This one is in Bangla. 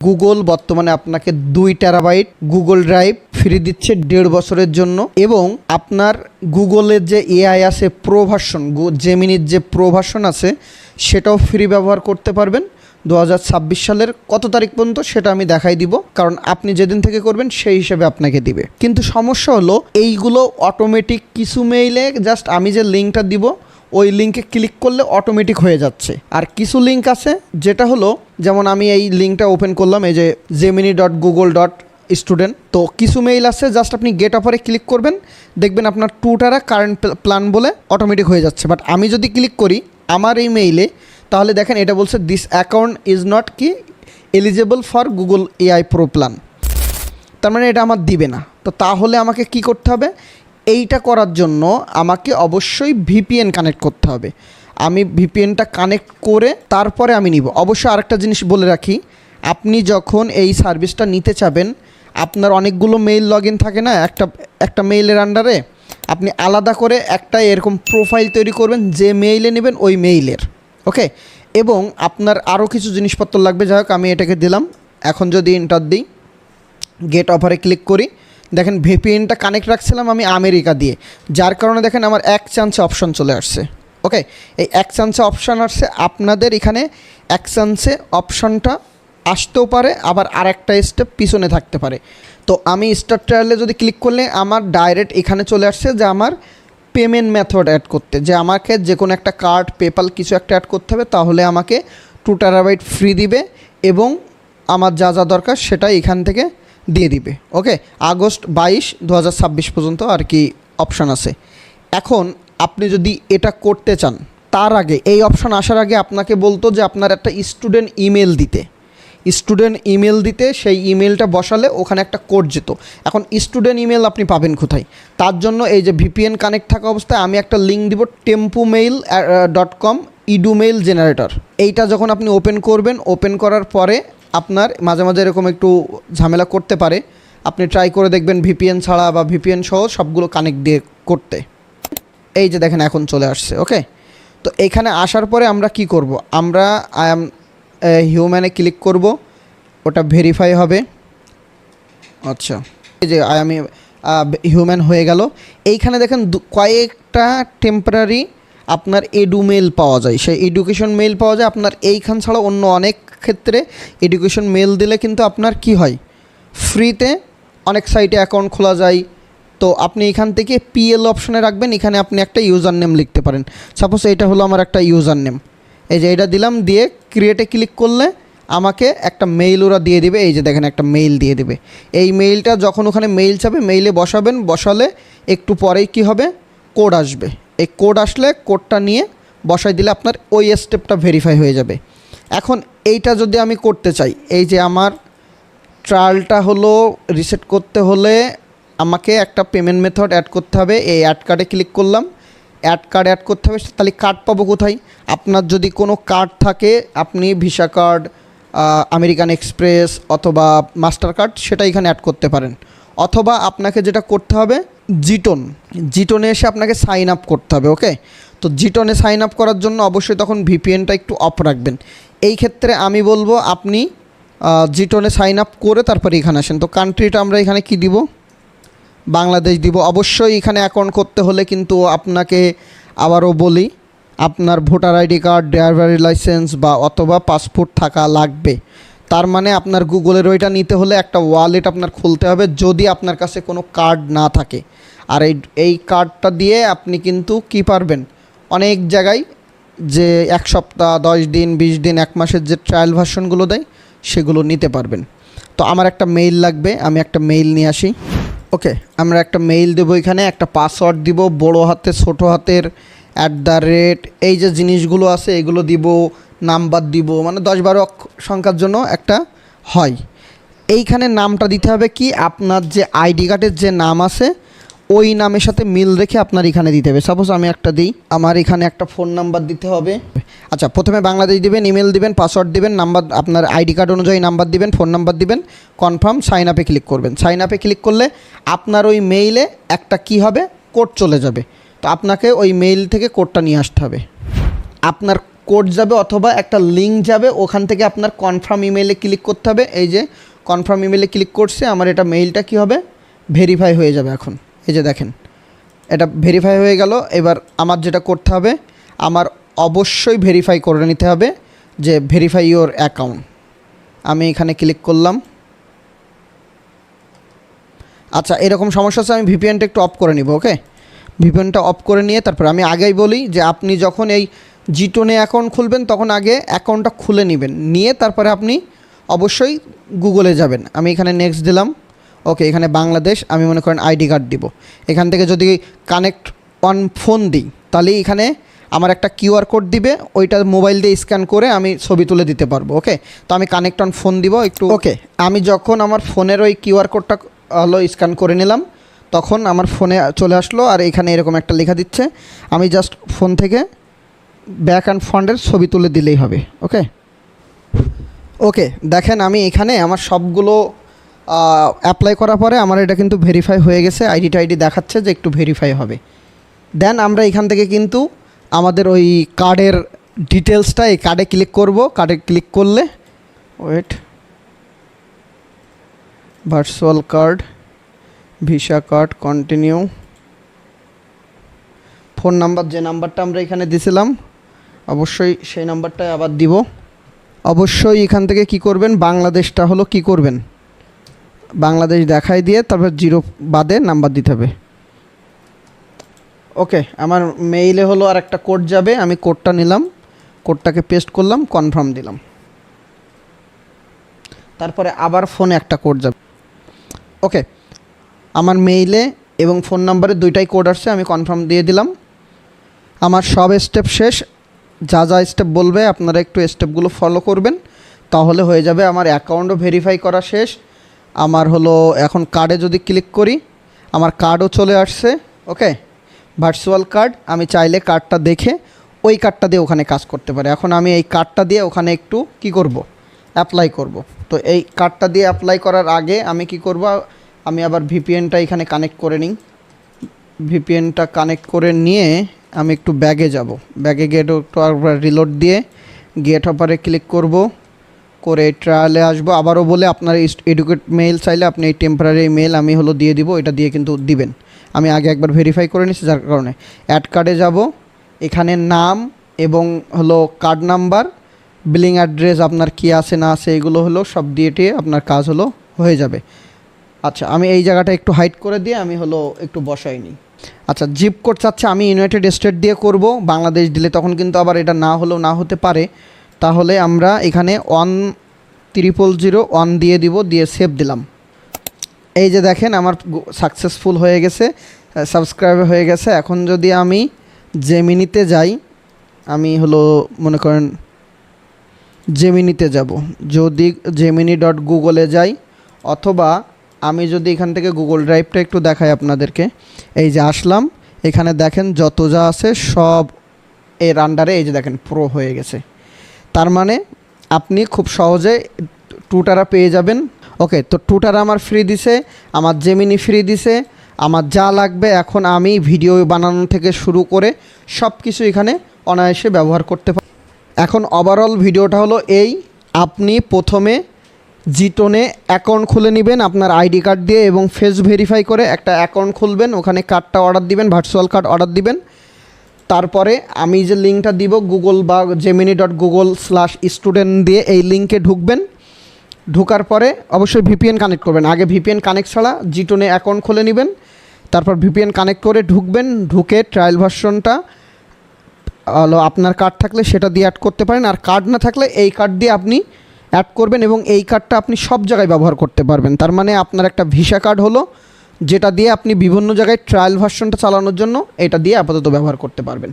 গুগল বর্তমানে আপনাকে 2 টেরাবাইট গুগল ড্রাইভ ফ্রি দিচ্ছে 1.5 বছরের জন্য, এবং আপনার গুগলের যে এআই আছে প্রো ভার্সন, জেমিনির যে প্রো ভার্সন আছে সেটাও ফ্রি ব্যবহার করতে পারবেন 2026 সালের কত তারিখ পর্যন্ত সেটা আমি দেখাই দিব, কারণ আপনি যেদিন থেকে করবেন সেই হিসেবে আপনাকে দিবে। কিন্তু সমস্যা হলো এইগুলো অটোমেটিক কিছু মেইলে জাস্ট আমি যে লিঙ্কটা দিব ওই লিঙ্কে ক্লিক করলে অটোমেটিক হয়ে যাচ্ছে, আর কিছু লিঙ্ক আছে যেটা হলো, যেমন আমি এই লিঙ্কটা ওপেন করলাম, এই যে gemini.google.student, তো কিছু মেইল আছে জাস্ট আপনি গেট অফারে ক্লিক করবেন, দেখবেন আপনার 2 টেরা কারেন্ট প্ল্যান বলে অটোমেটিক হয়ে যাচ্ছে। বাট আমি যদি ক্লিক করি আমার এই মেইলে, তাহলে দেখেন এটা বলছে দিস অ্যাকাউন্ট ইজ নট কি eligible for Google AI pro plan, তার মানে এটা আমার দিবে না। তো তাহলে আমাকে কি করতে হবে? এইটা করার জন্য আমাকে অবশ্যই ভিপিএন কানেক্ট করতে হবে। আমি ভিপিএনটা কানেক্ট করে তারপরে আমি নিব। অবশ্যই আরেকটা জিনিস বলে রাখি, আপনি যখন এই সার্ভিসটা নিতে চাবেন, আপনার অনেকগুলো মেইল লগ ইন থাকে না একটা মেইলের আন্ডারে, আপনি আলাদা করে একটা এরকম প্রোফাইল তৈরি করবেন যে মেইলে নেবেন ওই মেইলের, ওকে। এবং আপনার আরও কিছু জিনিসপত্র লাগবে, যাই হোক আমি এটাকে দিলাম। এখন যদি এন্টার দিই, গেট অফারে ক্লিক করি, দেখেন ভিপিএনটা কানেক্ট রাখছিলাম আমি আমেরিকা দিয়ে, যার কারণে দেখেন আমার 1 চান্সে অপশন চলে আসছে, ওকে। এই 1 চান্সে অপশান আসছে, আপনাদের এখানে 1 চান্সে অপশানটা আসতেও পারে, আবার আরেকটা স্টেপ পিছনে থাকতে পারে। তো আমি স্টার্ট ট্রায়ালে যদি ক্লিক করলে আমার ডাইরেক্ট এখানে চলে আসছে যে আমার পেমেন্ট মেথড অ্যাড করতে, যে আমাকে যে কোনো একটা কার্ড, পেপাল কিছু একটা অ্যাড করতে হবে, তাহলে আমাকে 2 টেরাবাইট ফ্রি দিবে এবং আমার যা যা দরকার সেটা এখান থেকে দিয়ে দিবে, ওকে। আগস্ট 22, 2026 পর্যন্ত আর কি অপশান আছে। এখন আপনি যদি এটা করতে চান, তার আগে এই অপশান আসার আগে আপনাকে বলতো যে আপনার একটা স্টুডেন্ট ইমেল দিতে, সেই ইমেলটা বসালে ওখানে একটা কোড যেত। এখন স্টুডেন্ট ইমেল আপনি পাবেন কোথায়? তার জন্য এই যে ভিপিএন কানেক্ট থাকা অবস্থায় আমি একটা লিঙ্ক দিব, tempumail.com ইডুমেইল জেনারেটর। এইটা যখন আপনি ওপেন করবেন, ওপেন করার পরে আপনার মাঝে মাঝে এরকম একটু ঝামেলা করতে পারে, আপনি ট্রাই করে দেখবেন ভিপিএন ছাড়া বা ভিপিএন সহ সবগুলো কানেক্ট দিয়ে করতে। এই যে দেখেন এখন চলে আসছে, ওকে। তো এইখানে আসার পরে আমরা কি করব? আমরা আই অ্যাম হিউম্যানে ক্লিক করব, ওটা ভেরিফাই হবে। আচ্ছা, এই যে আই অ্যাম হিউম্যান হয়ে গেল। এইখানে দেখেন কয়েকটা টেম্পোরারি আপনার এডুমেল পাওয়া যায়, সেই এডুকেশন মেল পাওয়া যায়। আপনার এইখান ছাড়া অন্য অনেক ক্ষেত্রে এডুকেশন মেল দিলে কিন্তু আপনার কি হয়, ফ্রিতে অনেক সাইটে অ্যাকাউন্ট খোলা যায়। তো আপনি এখান থেকে পিএল অপশনে রাখবেন, এখানে আপনি একটা ইউজার নেম লিখতে পারেন। সাপোজ এটা হলো আমার একটা ইউজার নেম, এই যে এটা দিলাম, দিয়ে ক্রিয়েটে ক্লিক করলে আমাকে একটা মেইল ওরা দিয়ে দিবে। এই যে দেখেন একটা মেইল দিয়ে দিবে। এই মেইলটা যখন ওখানে মেইল চাবে, মেইলে বসাবেন, বসালে একটু পরেই কি হবে, কোড আসবে। এই কোড আসলে কোডটা নিয়ে বসাই দিলে আপনার ওই স্টেপটা ভেরিফাই হয়ে যাবে। এখন এইটা যদি আমি করতে চাই, এই যে আমার ট্রায়ালটা হলো রিসেট করতে হলে আমাকে একটা পেমেন্ট মেথড অ্যাড করতে হবে। এই অ্যাড কার্ডে ক্লিক করলাম, অ্যাড কার্ড অ্যাড করতে হবে। তাহলে কার্ড পাবো কোথায়? আপনার যদি কোনো কার্ড থাকে, আপনি ভিসা কার্ড, আমেরিকান এক্সপ্রেস অথবা মাস্টার কার্ড, সেটা এখানে অ্যাড করতে পারেন। অথবা আপনাকে যেটা করতে হবে, জিটনে এসে আপনাকে সাইন আপ করতে হবে, ওকে। তো জিটনে সাইন আপ করার জন্য অবশ্যই তখন ভিপিএনটা একটু অফ রাখবেন। এই ক্ষেত্রে আমি বলবো আপনি জিটনে সাইন আপ করে তারপরে এখানে আসেন। তো কান্ট্রিটা আমরা এখানে কি দিব, বাংলাদেশ দিব। অবশ্যই এখানে অ্যাকাউন্ট করতে হলে কিন্তু আপনাকে আবারও বলি, আপনার ভোটার আইডি কার্ড, ড্রাইভারি লাইসেন্স বা অথবা পাসপোর্ট থাকা লাগবে। তার মানে আপনার গুগলের ওইটা নিতে হলে একটা ওয়ালেট আপনার খুলতে হবে, যদি আপনার কাছে কোনো কার্ড না থাকে। আর এই কার্ডটা দিয়ে আপনি কিন্তু কি পারবেন, অনেক জায়গায় যে 1 সপ্তাহ, 10 দিন, 20 দিন, 1 মাসের যে ট্রায়াল ভার্সনগুলো দেয় সেগুলো নিতে পারবেন। তো আমার একটা মেইল লাগবে, আমি একটা মেইল নিয়ে আসি, ওকে। আমরা একটা মেইল দেবো, এখানে একটা পাসওয়ার্ড দিব, বড় হাতের ছোটো হাতের @ এই যে জিনিসগুলো আছে এগুলো দিব, নাম্বার দিব, মানে 10-12 সংখ্যার জন্য একটা হয়। এইখানে নামটা দিতে হবে কি, আপনার যে আইডি কার্ডের যে নাম আছে ওই নামের সাথে মিল রেখে আপনার এখানে দিতে হবে। সাপোজ আমি একটা দিই, আমার এখানে একটা ফোন নাম্বার দিতে হবে। আচ্ছা, প্রথমে বাংলাদেশ দিবেন, ইমেল দিবেন, পাসওয়ার্ড দিবেন, নাম্বার আপনার আইডি কার্ড অনুযায়ী নাম্বার দিবেন, ফোন নাম্বার দিবেন, কনফার্ম, সাইন আপে ক্লিক করবেন। সাইন আপে ক্লিক করলে আপনার ওই মেইলে একটা কি হবে, কোড চলে যাবে। তো আপনাকে ওই মেইল থেকে কোডটা নিয়ে আসতে হবে। আপনার কোড যাবে অথবা একটা লিঙ্ক যাবে, ওখান থেকে আপনার কনফার্ম ইমেইলে ক্লিক করতে হবে। এই যে কনফার্ম ইমেইলে ক্লিক করছে, আমার এটা মেইলটা কী হবে, ভেরিফাই হয়ে যাবে। এখন এই যে দেখেন এটা ভেরিফাই হয়ে গেল। এবার আমার যেটা করতে হবে, আমার অবশ্যই ভেরিফাই করে নিতে হবে যে ভেরিফাই ইওর অ্যাকাউন্ট। আমি এখানে ক্লিক করলাম। আচ্ছা, এরকম সমস্যা আছে, আমি ভিপিএনটা একটু অফ করে নিব। ওকে, ভিপিএনটা অফ করে নিয়ে তারপর আমি আগেই বলি যে আপনি যখন এই জিটোনে অ্যাকাউন্ট খুলবেন তখন আগে অ্যাকাউন্টটা খুলে নেবেন, নিয়ে তারপরে আপনি অবশ্যই গুগলে যাবেন। আমি এখানে নেক্সট দিলাম। ওকে, এখানে বাংলাদেশ, আমি মনে করেন আইডি কার্ড দিব। এখান থেকে যদি কানেক্ট অন ফোন দিই তাহলে এখানে আমার একটা কিউআর কোড দিবে, ওইটা মোবাইল দিয়ে স্ক্যান করে আমি ছবি তুলে দিতে পারবো। ওকে, তো আমি কানেক্ট অন ফোন দিব একটু। ওকে, আমি যখন আমার ফোনের ওই কিউআর কোডটা হলো স্ক্যান করে নিলাম, তখন আমার ফোনে চলে আসলো, আর এখানে এরকম একটা লেখা দিচ্ছে। আমি জাস্ট ফোন থেকে ব্যাক অ্যান্ড ফ্রন্টের ছবি তুলে দিলেই হবে। ওকে ওকে, দেখেন আমি এখানে আমার সবগুলো অ্যাপ্লাই করার পরে আমার এটা কিন্তু ভেরিফাই হয়ে গেছে, আইডি দেখাচ্ছে যে একটু ভেরিফাই হবে। দেন আমরা এখান থেকে কিন্তু আমাদের ওই কার্ডের ডিটেলসটা এই কার্ডে ক্লিক করব। কার্ডে ক্লিক করলে wait, virtual card, visa card, continue, phone number যে নাম্বারটা আমরা এখানে দিয়েছিলাম অবশ্যই সেই নাম্বারটাই আবার দিব। অবশ্যই এখান থেকে কি করবেন, বাংলাদেশটা হলো কি করবেন, বাংলাদেশ দেখাই দিয়ে তারপর 0 বাদে নাম্বার দিতে হবে। ওকে, আমার মেইলে হলো আর একটা কোড যাবে, আমি কোডটা নিলাম, কোডটাকে পেস্ট করলাম, কনফার্ম দিলাম, তারপরে আবার ফোনে একটা কোড যাবে। ওকে, আমার মেইলে এবং ফোন নাম্বারে দুইটাই কোড আসছে, আমি কনফার্ম দিয়ে দিলাম। আমার সব স্টেপ শেষ। যা যা স্টেপ বলবে আপনারা একটু স্টেপগুলো ফলো করবেন, তাহলে হয়ে যাবে। আমার অ্যাকাউন্টও ভেরিফাই করা শেষ। আমার হলো এখন কার্ডে যদি ক্লিক করি, আমার কার্ডও চলে আসছে। ওকে, ভার্চুয়াল কার্ড, আমি চাইলে কার্ডটা দেখে ওই কার্ডটা দিয়ে ওখানে কাজ করতে পারি। এখন আমি এই কার্ডটা দিয়ে ওখানে একটু কি করব, অ্যাপ্লাই করব। তো এই কার্ডটা দিয়ে অ্যাপ্লাই করার আগে আমি কি করব, আমি আবার ভিপিএনটা এখানে কানেক্ট করে নিই। ভিপিএনটা কানেক্ট করে নিয়ে আমি একটু ব্যাগে যাব, ব্যাগে গিয়ে একটু আবার রিলোড দিয়ে গেট অফারে ক্লিক করব, করে ট্রায়ালে আসবো। আবারও বলে আপনার এডুকেট মেইল চাইলে আপনি এই টেম্পোরারি মেইল আমি হলো দিয়ে দিব, এটা দিয়ে কিন্তু দিবেন। আমি আগে একবার ভেরিফাই করে নিচ্ছি, যার কারণে অ্যাড কার্ডে যাব, এখানে নাম এবং হলো কার্ড নাম্বার, বিলিং অ্যাড্রেস আপনার কি আছে না আছে এগুলো হলো সব দিয়ে টিয়ে আপনার কাজ হলো হয়ে যাবে। আচ্ছা, আমি এই জায়গাটা একটু হাইড করে দিয়ে আমি হলো একটু বসাই নিই। আচ্ছা, জিপ কোড চাচ্ছে, আমি ইউনাইটেড স্টেট দিয়ে করব, বাংলাদেশ দিলে তখন কিন্তু আবার এটা না হলেও না হতে পারে। তাহলে আমরা এখানে 10001 দিয়ে দিব, দিয়ে সেভ দিলাম। এই যে দেখেন আমার সাকসেসফুল হয়ে গেছে, সাবস্ক্রাইব হয়ে গেছে। এখন যদি আমি জেমিনিতে যাই, আমি হলো মনে করেন জেমিনিতে যাব, যদি gemini.google যাই, অথবা আমি যদি এখান থেকে গুগল ড্রাইভটা একটু দেখাই আপনাদেরকে। এই যে আসলাম, এখানে দেখেন যত যা আছে সব এর আন্ডারে এই যে দেখেন প্রো হয়ে গেছে। তার মানে আপনি খুব সহজে টুটারা পেয়ে যাবেন। ওকে, তো টুটারা আমার ফ্রি দিছে, আমার জেমিনি ফ্রি দিছে, আমার যা লাগবে এখন আমি ভিডিও বানানো থেকে শুরু করে সব কিছু এখানে অনায়াসে ব্যবহার করতে পারি। এখন ওভারঅল ভিডিওটা হলো এই, আপনি প্রথমে জিটোনে অ্যাকাউন্ট খুলে নেবেন আপনার আইডি কার্ড দিয়ে এবং ফেস ভেরিফাই করে একটা অ্যাকাউন্ট খুলবেন, ওখানে কার্ডটা অর্ডার দিবেন, ভার্চুয়াল কার্ড অর্ডার দিবেন। তারপরে আমি যে লিঙ্কটা দিব গুগল বা gemini.google/student দিয়ে এই লিঙ্কে ঢুকবেন। ঢোকার পরে অবশ্যই ভিপিএন কানেক্ট করবেন, আগে ভিপিএন কানেক্ট ছাড়া জিটোনে অ্যাকাউন্ট খুলে নেবেন, তারপর ভিপিএন কানেক্ট করে ঢুকবেন। ঢুকে ট্রায়াল ভার্সনটা হলো আপনার কার্ড থাকলে সেটা দিয়ে অ্যাড করতে পারেন, আর কার্ড না থাকলে এই কার্ড দিয়ে আপনি অ্যাড করবেন এবং এই কার্ডটা আপনি সব জায়গায় ব্যবহার করতে পারবেন। তার মানে আপনার একটা ভিসা কার্ড হলো, যেটা দিয়ে আপনি বিভিন্ন জায়গায় ট্রায়াল ভার্সনটা চালানোর জন্য এটা দিয়ে আপাতত ব্যবহার করতে পারবেন।